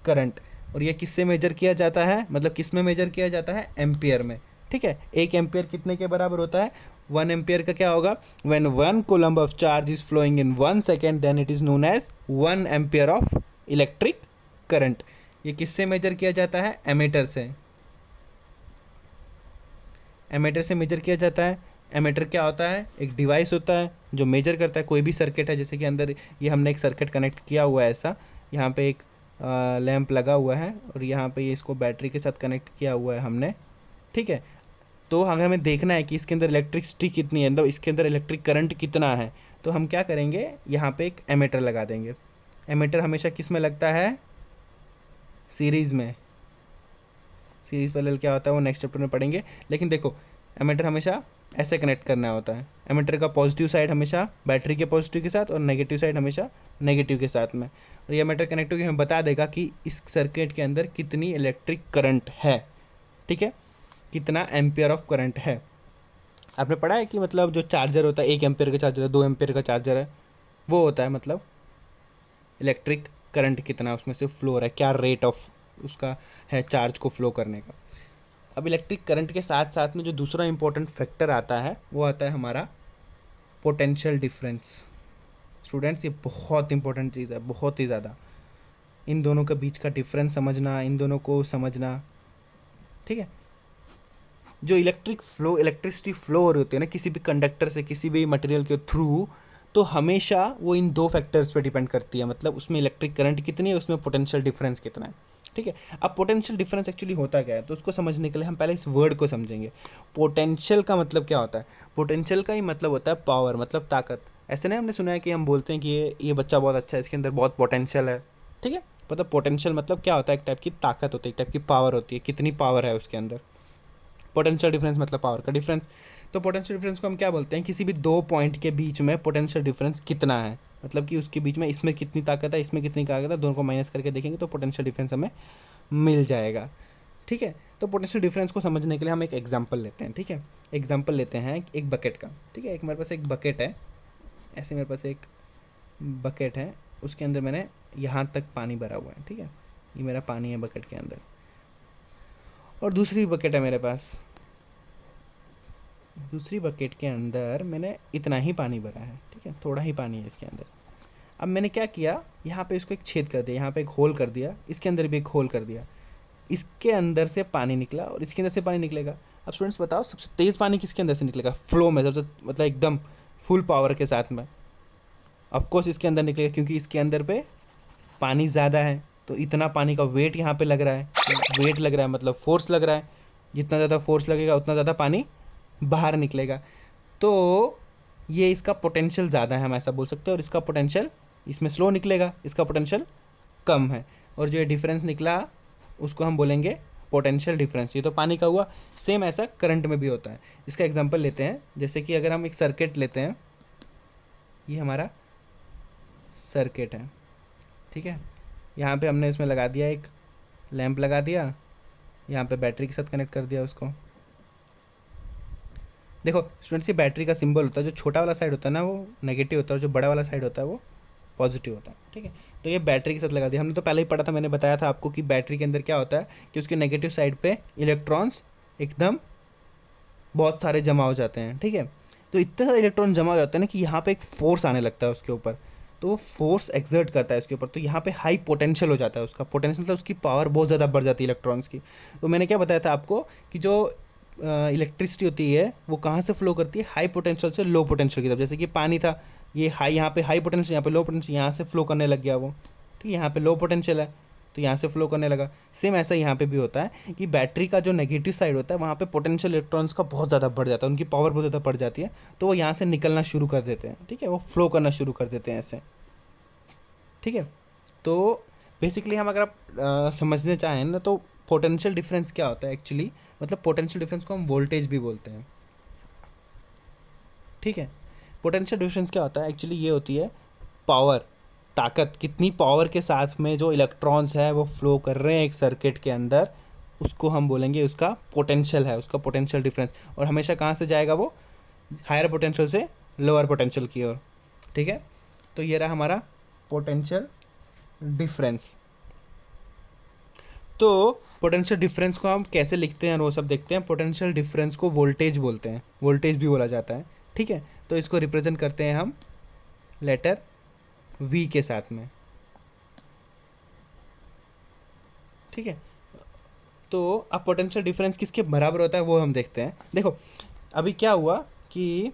करंट। और ये किससे मेजर किया जाता है, मतलब किस में मेजर किया जाता है, एम्पियर में। ठीक है, 1 एम्पियर कितने के बराबर होता है, 1 एम्पियर का क्या होगा, when 1 coulomb of charge is flowing in 1 second then it is known as 1 ampere of electric current. ये किससे मेजर किया जाता है, एमीटर से। एमीटर से मेजर किया जाता है। एमीटर क्या होता है, एक डिवाइस होता है जो मेजर करता है कोई भी सर्किट है। जैसे कि अंदर ये हमने एक सर्किट कनेक्ट किया हुआ है ऐसा, यहाँ पे एक लैंप लगा हुआ है और यहाँ पे ये इसको बैटरी के साथ कनेक्ट किया हुआ है हमने। ठीक है, तो अगर हमें देखना है कि इसके अंदर इलेक्ट्रिसिटी कितनी है, मतलब इसके अंदर इलेक्ट्रिक करंट कितना है, तो हम क्या करेंगे, यहाँ पे एक एमीटर लगा देंगे। एमीटर हमेशा किस में लगता है, सीरीज़ में। सीरीज पैरेलल क्या होता है वो नेक्स्ट चैप्टर में पढ़ेंगे, लेकिन देखो एमीटर हमेशा ऐसे कनेक्ट करना होता है। एमीटर का पॉजिटिव साइड हमेशा बैटरी के पॉजिटिव के साथ और नेगेटिव साइड हमेशा नेगेटिव के साथ में। और ये एमीटर कनेक्ट होकर हमें बता देगा कि इस सर्किट के अंदर कितनी इलेक्ट्रिक करंट है। ठीक है, कितना एम्पियर ऑफ करंट है। आपने पढ़ा है कि मतलब जो चार्जर होता है, 1 एम्पियर का चार्जर है, 2 एम्पियर का चार्जर है, वो होता है मतलब इलेक्ट्रिक करंट कितना उसमें से फ्लो हो रहा है, क्या रेट ऑफ उसका है चार्ज को फ्लो करने का। अब इलेक्ट्रिक करंट के साथ साथ में जो दूसरा इंपॉर्टेंट फैक्टर आता है वो आता है हमारा पोटेंशियल डिफरेंस। स्टूडेंट्स, ये बहुत इंपॉर्टेंट चीज़ है, बहुत ही ज़्यादा। इन दोनों के बीच का डिफरेंस समझना, इन दोनों को समझना। ठीक है, जो इलेक्ट्रिसिटी फ्लो हो रही होती है ना किसी भी कंडक्टर से, किसी भी मटेरियल के थ्रू, तो हमेशा वो इन दो फैक्टर्स पे डिपेंड करती है, मतलब उसमें इलेक्ट्रिक करंट कितनी है, उसमें पोटेंशियल डिफरेंस कितना है। ठीक है, अब पोटेंशियल डिफरेंस एक्चुअली होता क्या है, तो उसको समझने के लिए हम पहले इस वर्ड को समझेंगे। पोटेंशियल का मतलब क्या होता है, पोटेंशियल का ही मतलब होता है पावर, मतलब ताकत। ऐसे नहीं हमने सुना है कि हम बोलते हैं कि ये बच्चा बहुत अच्छा है, इसके अंदर बहुत पोटेंशियल है। ठीक है, मतलब पोटेंशियल मतलब क्या होता है, एक टाइप की ताकत होती है, एक टाइप की पावर होती है, कितनी पावर है उसके अंदर। पोटेंशियल डिफरेंस मतलब पावर का डिफरेंस। तो पोटेंशियल डिफरेंस को हम क्या बोलते हैं, किसी भी दो पॉइंट के बीच में पोटेंशियल डिफरेंस कितना है, मतलब कि उसके बीच में इसमें कितनी ताकत है, इसमें कितनी ताकत है, दोनों को माइनस करके देखेंगे तो पोटेंशियल डिफरेंस हमें मिल जाएगा। ठीक है, तो पोटेंशियल डिफरेंस को समझने के लिए हम एक एग्जांपल लेते हैं। ठीक है, एग्जांपल लेते हैं एक बकेट का। ठीक है, एक मेरे पास एक बकेट है, ऐसे मेरे पास एक बकेट है, उसके अंदर मैंने यहाँ तक पानी भरा हुआ है। ठीक है, ये मेरा पानी है बकेट के अंदर, और दूसरी बकेट है मेरे पास, दूसरी बकेट के अंदर मैंने इतना ही पानी भरा है। ठीक है, थोड़ा ही पानी है इसके अंदर। अब मैंने क्या किया, यहाँ पे इसको एक छेद कर दिया, यहाँ पे एक होल कर दिया, इसके अंदर भी एक होल कर दिया, इसके अंदर से पानी निकला और इसके अंदर से पानी निकलेगा। अब स्टूडेंट्स बताओ सबसे तेज़ पानी किसके अंदर से निकलेगा, फ्लो में सबसे, मतलब एकदम फुल पावर के साथ में। ऑफकोर्स इसके अंदर निकलेगा, क्योंकि इसके अंदर पे पानी ज़्यादा है, तो इतना पानी का वेट यहाँ पे लग रहा है। वेट लग रहा है मतलब फोर्स लग रहा है, जितना ज़्यादा फोर्स लगेगा उतना ज़्यादा पानी बाहर निकलेगा। तो ये इसका पोटेंशियल ज़्यादा है, हम ऐसा बोल सकते हैं, और इसका पोटेंशियल इसमें स्लो निकलेगा, इसका पोटेंशियल कम है। और जो ये डिफरेंस निकला उसको हम बोलेंगे पोटेंशियल डिफरेंस। ये तो पानी का हुआ, सेम ऐसा करंट में भी होता है। इसका एग्जांपल लेते हैं, जैसे कि अगर हम एक सर्किट लेते हैं, ये हमारा सर्किट है। ठीक है, यहाँ पे हमने इसमें लगा दिया, एक लैंप लगा दिया, यहाँ पे बैटरी के साथ कनेक्ट कर दिया उसको। देखो स्टूडेंट्स, ये बैटरी का सिंबल होता है, जो छोटा वाला साइड होता है ना वो नेगेटिव होता है, और जो बड़ा वाला साइड होता है वो पॉजिटिव होता है। ठीक है, तो ये बैटरी के साथ लगा दिया। हमने तो पहले ही पढ़ा था, मैंने बताया था आपको कि बैटरी के अंदर क्या होता है कि उसके नेगेटिव साइड पे इलेक्ट्रॉन्स एकदम बहुत सारे जमा हो जाते हैं। ठीक है, तो इतने सारे इलेक्ट्रॉन जमा हो जाते हैं ना कि यहाँ पे एक फोर्स आने लगता है उसके ऊपर, तो वो फोर्स एक्सर्ट करता है उसके ऊपर, तो यहाँ पे हाई पोटेंशियल हो जाता है उसका। पोटेंशियल मतलब उसकी पावर बहुत ज़्यादा बढ़ जाती है इलेक्ट्रॉन्स की। तो मैंने क्या बताया था आपको कि जो इलेक्ट्रिसिटी होती है वो कहाँ से फ्लो करती है, हाई पोटेंशियल से लो पोटेंशियल की तरफ। जैसे कि पानी था, ये हाई, यहाँ पे हाई पोटेंशियल, यहाँ पे लो पोटेंशियल, यहाँ से फ्लो करने लग गया वो। ठीक है, यहाँ पे लो पोटेंशियल है तो यहाँ से फ्लो करने लगा। सेम ऐसा यहाँ पे भी होता है कि बैटरी का जो नेगेटिव साइड होता है वहाँ पे पोटेंशियल इलेक्ट्रॉन्स का बहुत ज़्यादा बढ़ जाता है, उनकी पावर बहुत ज़्यादा बढ़ जाती है, तो वो यहाँ से निकलना शुरू कर देते हैं, ठीक है, वो फ्लो करना शुरू कर देते हैं ऐसे, ठीक है। तो बेसिकली हम अगर आप समझने चाहें ना तो पोटेंशियल डिफरेंस क्या होता है एक्चुअली, मतलब पोटेंशियल डिफरेंस को हम वोल्टेज भी बोलते हैं, ठीक है। पोटेंशियल डिफरेंस क्या होता है एक्चुअली, ये होती है पावर, ताकत, कितनी पावर के साथ में जो इलेक्ट्रॉन्स है वो फ्लो कर रहे हैं एक सर्किट के अंदर, उसको हम बोलेंगे उसका पोटेंशियल है, उसका पोटेंशियल डिफरेंस। और हमेशा कहाँ से जाएगा वो, हायर पोटेंशियल से लोअर पोटेंशियल की ओर, ठीक है। तो ये रहा हमारा पोटेंशियल डिफरेंस। तो पोटेंशियल डिफरेंस को हम कैसे लिखते हैं वो सब देखते हैं। पोटेंशियल डिफरेंस को वोल्टेज बोलते हैं, वोल्टेज भी बोला जाता है, ठीक है। तो इसको रिप्रेजेंट करते हैं हम लेटर V के साथ में, ठीक है। तो अब पोटेंशियल डिफरेंस किसके बराबर होता है वो हम देखते हैं। देखो अभी क्या हुआ कि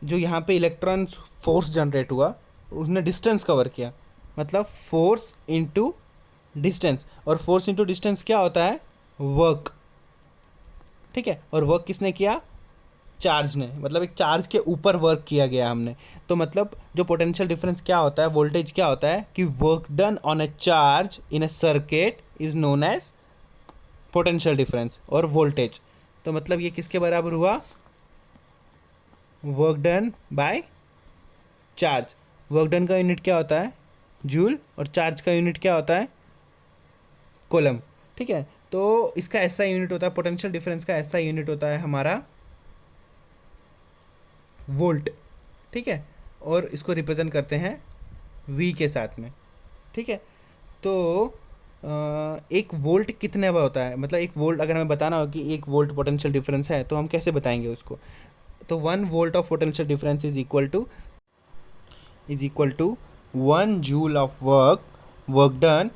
जो यहाँ पे इलेक्ट्रॉन फोर्स जनरेट हुआ उसने डिस्टेंस कवर किया, मतलब फोर्स इनटू डिस्टेंस, और फोर्स इनटू डिस्टेंस क्या होता है, वर्क, ठीक है। और वर्क किसने किया, चार्ज ने, मतलब एक चार्ज के ऊपर वर्क किया गया हमने। तो मतलब जो पोटेंशियल डिफरेंस क्या होता है, वोल्टेज क्या होता है कि work done on a charge in a circuit is known as potential difference और वोल्टेज। तो मतलब ये किसके बराबर हुआ, work done by charge. Work done का यूनिट क्या होता है, जूल, और चार्ज का यूनिट क्या होता है, कोलम, ठीक है। तो इसका ऐसा यूनिट होता है, पोटेंशियल डिफरेंस का ऐसा यूनिट होता है हमारा वोल्ट, ठीक है। और इसको रिप्रेजेंट करते हैं V के साथ में, ठीक है। तो एक वोल्ट कितने बार होता है, मतलब एक वोल्ट अगर हमें बताना हो कि एक वोल्ट पोटेंशियल डिफरेंस है तो हम कैसे बताएंगे उसको। तो 1 volt of potential difference is equal to 1 joule of work done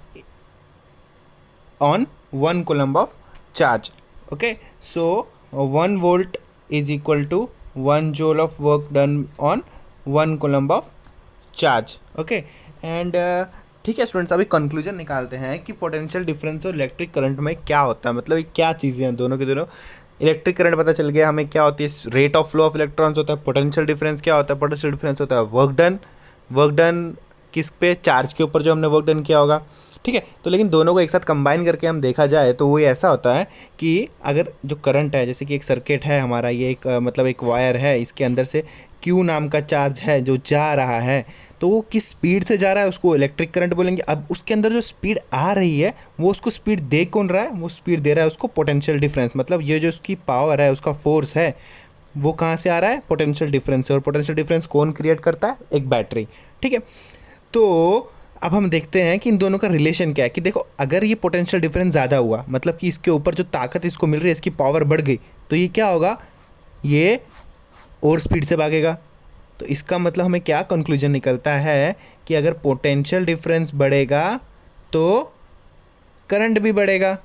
on 1 coulomb of charge, okay. So 1 volt is equal to 1 joule of work done on 1 coulomb of charge, okay. And ठीक है students, अभी conclusion निकालते हैं कि potential difference और electric current में क्या होता है, मतलब ये क्या चीज़ें हैं दोनों के दोनों। इलेक्ट्रिक करंट पता चल गया हमें क्या होती है, rate of flow of electrons होता है। पोटेंशियल डिफरेंस क्या होता है, पोटेंशियल डिफरेंस होता है वर्क डन किस पे, चार्ज के ऊपर जो हमने वर्क डन किया होगा, ठीक है। तो लेकिन दोनों को एक साथ कंबाइन करके हम देखा जाए तो वो ऐसा होता है कि अगर जो करंट है, जैसे कि एक सर्किट है हमारा, ये एक मतलब एक वायर है, इसके अंदर से Q नाम का चार्ज है जो जा रहा है, तो वो किस स्पीड से जा रहा है उसको इलेक्ट्रिक करंट बोलेंगे। अब उसके अंदर जो स्पीड आ रही है वो उसको स्पीड दे कौन रहा है, वो स्पीड दे रहा है उसको पोटेंशियल डिफरेंस, मतलब ये जो उसकी पावर है, उसका फोर्स है, वो कहाँ से आ रहा है, पोटेंशियल डिफरेंस से। और पोटेंशियल डिफरेंस कौन क्रिएट करता है, एक बैटरी, ठीक है। तो अब हम देखते हैं कि इन दोनों का रिलेशन क्या है। कि देखो अगर ये पोटेंशियल डिफरेंस ज़्यादा हुआ, मतलब कि इसके ऊपर जो ताकत इसको मिल रही है, इसकी पावर बढ़ गई, तो ये क्या होगा, ये और स्पीड से भागेगा। तो इसका मतलब हमें क्या कंक्लूजन निकलता है कि अगर पोटेंशियल डिफरेंस बढ़ेगा तो करंट भी बढ़ेगा,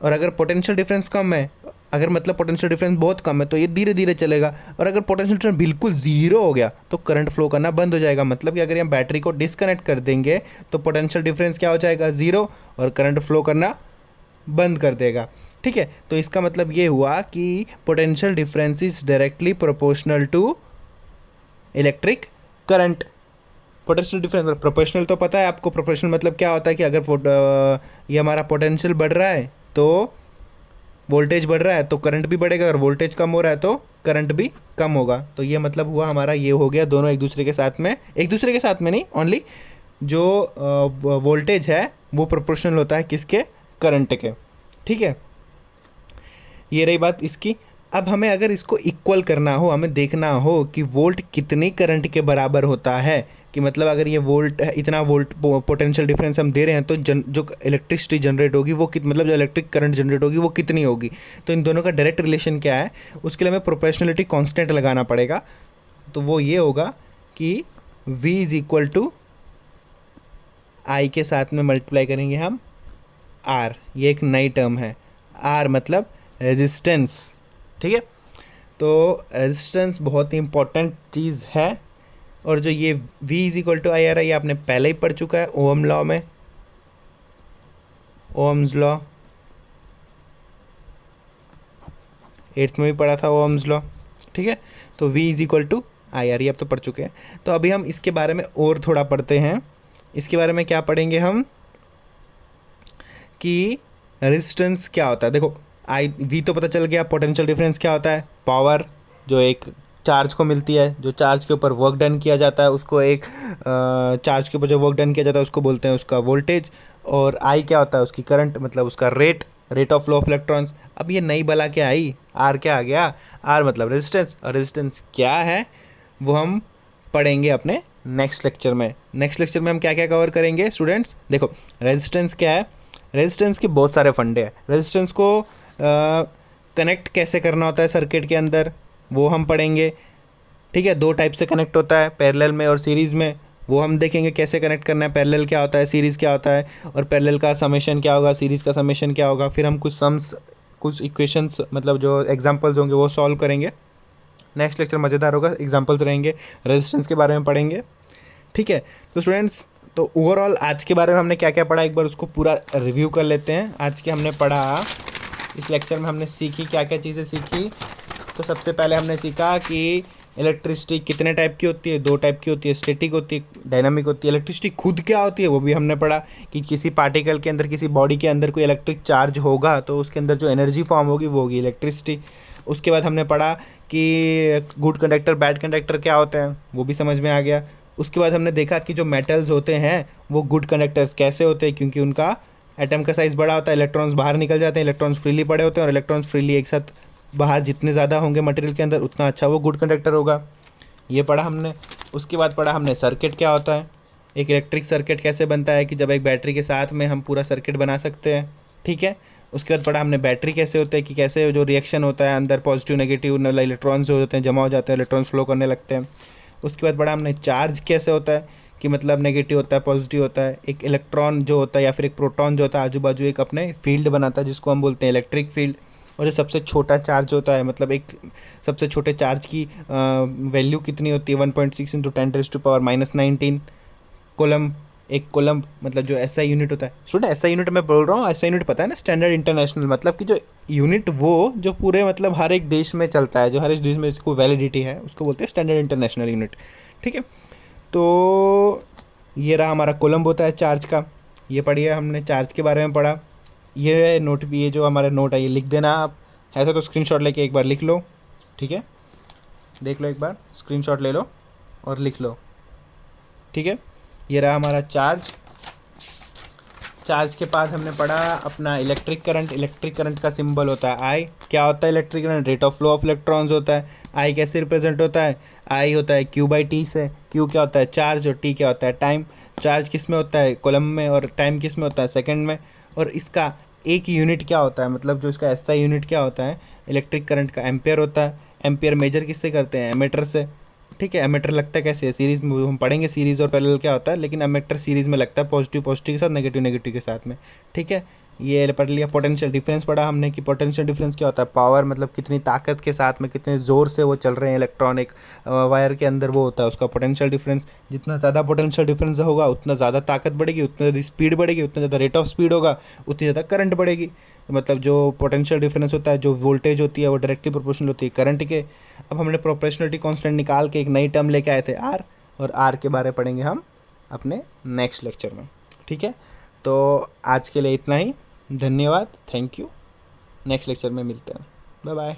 और अगर पोटेंशियल डिफरेंस कम है, अगर मतलब पोटेंशियल डिफरेंस बहुत कम है तो ये धीरे धीरे चलेगा, और अगर पोटेंशियल डिफरेंस बिल्कुल ज़ीरो हो गया तो करंट फ्लो करना बंद हो जाएगा। मतलब कि अगर हम बैटरी को डिस्कनेक्ट कर देंगे तो पोटेंशियल डिफरेंस क्या हो जाएगा, ज़ीरो, और करंट फ्लो करना बंद कर देगा, ठीक है। तो इसका मतलब ये हुआ कि potential difference is directly proportional to electric current. Potential difference proportional तो पता है आपको, प्रोपोर्शनल मतलब क्या होता है कि अगर ये हमारा पोटेंशियल बढ़ रहा है तो वोल्टेज बढ़ रहा है तो करंट भी बढ़ेगा, अगर वोल्टेज कम हो रहा है तो करंट भी कम होगा। तो ये मतलब हुआ हमारा, ये हो गया दोनों एक दूसरे के साथ में, एक दूसरे के साथ में नहीं, ओनली जो वोल्टेज है वो प्रोपोर्शनल होता है किसके, करंट के, ठीक है। ये रही बात इसकी। अब हमें अगर इसको इक्वल करना हो, हमें देखना हो कि वोल्ट कितनी करंट के बराबर होता है, कि मतलब अगर ये वोल्ट है, इतना वोल्ट पोटेंशियल डिफरेंस हम दे रहे हैं तो जो इलेक्ट्रिसिटी जनरेट होगी वो मतलब जो इलेक्ट्रिक करंट जनरेट होगी वो कितनी होगी। तो इन दोनों का डायरेक्ट रिलेशन क्या है, उसके लिए हमें प्रोपोर्शनलिटी कांस्टेंट लगाना पड़ेगा। तो वो ये होगा कि V is equal to I के साथ में मल्टीप्लाई करेंगे हम R, ये एक नई टर्म है, R मतलब रेजिस्टेंस, ठीक है। तो रेजिस्टेंस बहुत ही इंपॉर्टेंट चीज़ है, और जो ये V इज इक्वल टू आई आ रहा है ये आपने पहले ही पढ़ चुका है ओहम लॉ में, ओम्स लॉ, 8th में भी पढ़ा था ओम्स लॉ, ठीक है। तो V is equal to I R, ये अब तो पढ़ चुके हैं। तो अभी हम इसके बारे में और थोड़ा पढ़ते हैं। इसके बारे में क्या पढ़ेंगे हम कि रेजिस्टेंस क्या होता है। देखो आई वी तो पता चल गया, पोटेंशियल डिफरेंस क्या होता है, पावर जो एक चार्ज को मिलती है, जो चार्ज के ऊपर वर्क डन किया जाता है उसको, एक चार्ज के ऊपर जो वर्क डन किया जाता है उसको बोलते हैं उसका वोल्टेज। और आई क्या होता है, उसकी करंट, मतलब उसका rate of flow of electrons. अब ये नई बला क्या आई, आर क्या आ गया, आर मतलब रेजिस्टेंस। और रेजिस्टेंस क्या है वो हम पढ़ेंगे अपने नेक्स्ट लेक्चर में। नेक्स्ट लेक्चर में हम क्या क्या कवर करेंगे स्टूडेंट्स, देखो रेजिस्टेंस क्या है। रेजिस्टेंस के बहुत सारे फंडे हैं। रेजिस्टेंस को कनेक्ट कैसे करना होता है सर्किट के अंदर, वो हम पढ़ेंगे, ठीक है। 2 टाइप से कनेक्ट होता है, पैरेलल में और सीरीज़ में, वो हम देखेंगे कैसे कनेक्ट करना है। पैरेलल क्या होता है, सीरीज़ क्या होता है, और पैरेलल का समेशन क्या होगा, सीरीज़ का समेशन क्या होगा। फिर हम कुछ सम्स, कुछ इक्वेशंस, मतलब जो एग्जांपल्स होंगे वो सॉल्व करेंगे। नेक्स्ट लेक्चर मज़ेदार होगा, एग्जांपल्स रहेंगे, रेजिस्टेंस के बारे में पढ़ेंगे, ठीक है। तो स्टूडेंट्स, तो ओवरऑल आज के बारे में हमने क्या क्या पढ़ा, एक बार उसको पूरा रिव्यू कर लेते हैं। आज के हमने पढ़ा, इस लेक्चर में हमने सीखी क्या क्या चीज़ें सीखी। तो सबसे पहले हमने सीखा कि इलेक्ट्रिसिटी कितने टाइप की होती है, 2 टाइप की होती है, स्टैटिक होती है, डायनामिक होती है। इलेक्ट्रिसिटी खुद क्या होती है वो भी हमने पढ़ा, कि किसी पार्टिकल के अंदर, किसी बॉडी के अंदर कोई इलेक्ट्रिक चार्ज होगा तो उसके अंदर जो एनर्जी फॉर्म होगी वो होगी इलेक्ट्रिसिटी। उसके बाद हमने पढ़ा कि गुड कंडक्टर बैड कंडक्टर क्या होते हैं, वो भी समझ में आ गया। उसके बाद हमने देखा कि जो मेटल्स होते हैं वो गुड कंडक्टर्स कैसे होते हैं, क्योंकि उनका एटम का साइज़ बड़ा होता है, इलेक्ट्रॉन्स बाहर निकल जाते हैं, इलेक्ट्रॉन्स फ्रीली पड़े होते हैं, और इलेक्ट्रॉन्स फ्रीली एक साथ बाहर जितने ज़्यादा होंगे मटेरियल के अंदर उतना अच्छा वो गुड कंडक्टर होगा, ये पढ़ा हमने। उसके बाद पढ़ा हमने सर्किट क्या होता है, एक इलेक्ट्रिक सर्किट कैसे बनता है, कि जब एक बैटरी के साथ में हम पूरा सर्किट बना सकते हैं, ठीक है। उसके बाद पढ़ा हमने बैटरी कैसे होते हैं, कि कैसे जो रिएक्शन होता है अंदर पॉजिटिव नेगेटिव इलेक्ट्रॉन्स जो होते हैं जमा हो जाते हैं, इलेक्ट्रॉन्स फ्लो करने लगते हैं। उसके बाद पढ़ा हमने चार्ज कैसे होता है, कि मतलब नेगेटिव होता है पॉजिटिव होता है, एक इलेक्ट्रॉन जो होता है या फिर एक प्रोटॉन जो होता है आजू बाजू एक अपने फील्ड बनाता है जिसको हम बोलते हैं इलेक्ट्रिक फील्ड। और जो सबसे छोटा चार्ज होता है, मतलब एक सबसे छोटे चार्ज की वैल्यू कितनी होती है, 1.6 इंटू 10⁻⁻19 कोलम। एक कोलम मतलब जो एसआई यूनिट होता है, स्टूडेंट एसआई यूनिट मैं बोल रहा हूँ, एसआई यूनिट पता है ना, स्टैंडर्ड इंटरनेशनल, मतलब कि जो यूनिट वो जो पूरे मतलब हर एक देश में चलता है, जो हर एक देश में इसको वैलिडिटी है उसको बोलते हैं स्टैंडर्ड इंटरनेशनल यूनिट, ठीक है। तो ये रहा हमारा कोलम्ब होता है चार्ज का, ये पढ़िए हमने चार्ज के बारे में पढ़ा। ये नोट, ये जो हमारा नोट है ये लिख देना आप, ऐसा तो स्क्रीनशॉट लेके एक बार लिख लो, ठीक है। देख लो एक बार, स्क्रीनशॉट ले लो और लिख लो, ठीक है। ये रहा हमारा चार्ज। चार्ज के बाद हमने पढ़ा अपना इलेक्ट्रिक करंट। इलेक्ट्रिक करंट का सिंबल होता है आई। क्या होता है electric current, rate of flow of electrons होता है। आई कैसे रिप्रेजेंट होता है, आई होता है Q/T से। Q क्या होता है चार्ज, और T क्या होता है टाइम। चार्ज किस में होता है कोलम में, और टाइम किस में होता है सेकंड में। और इसका एक यूनिट क्या होता है, मतलब जो इसका SI यूनिट क्या होता है इलेक्ट्रिक करंट का, एम्पेयर होता है। एम्पेयर मेजर किससे करते हैं, एमीटर से, ठीक है। एमीटर लगता है कैसे, सीरीज़ में हम पढ़ेंगे सीरीज़ और पैरेलल क्या होता है, लेकिन एमीटर सीरीज़ में लगता है पॉजिटिव पॉजिटिव के साथ, नेगेटिव नेगेटिव के साथ में, ठीक है। ये पढ़ लिया। पोटेंशियल डिफरेंस पढ़ा हमने, कि पोटेंशियल डिफरेंस क्या होता है, पावर मतलब कितनी ताकत के साथ में कितने ज़ोर से वो चल रहे हैं इलेक्ट्रॉन एक वायर के अंदर, वो होता है उसका पोटेंशियल डिफरेंस। जितना ज़्यादा पोटेंशियल डिफरेंस होगा उतना ज़्यादा ताकत बढ़ेगी, उतना ज़्यादा स्पीड बढ़ेगी, उतना ज़्यादा रेट ऑफ स्पीड होगा, उतनी ज़्यादा करंट बढ़ेगी। मतलब जो पोटेंशियल डिफरेंस होता है, जो वोल्टेज होती है वो डायरेक्टली प्रोपोर्शनल होती है करंट के। अब हमने प्रोपोर्शनलिटी कांस्टेंट निकाल के एक नई टर्म लेके आए थे आर, और आर के बारे पढ़ेंगे हम अपने नेक्स्ट लेक्चर में, ठीक है। तो आज के लिए इतना ही, धन्यवाद, थैंक यू। नेक्स्ट लेक्चर में मिलते हैं, बाय बाय।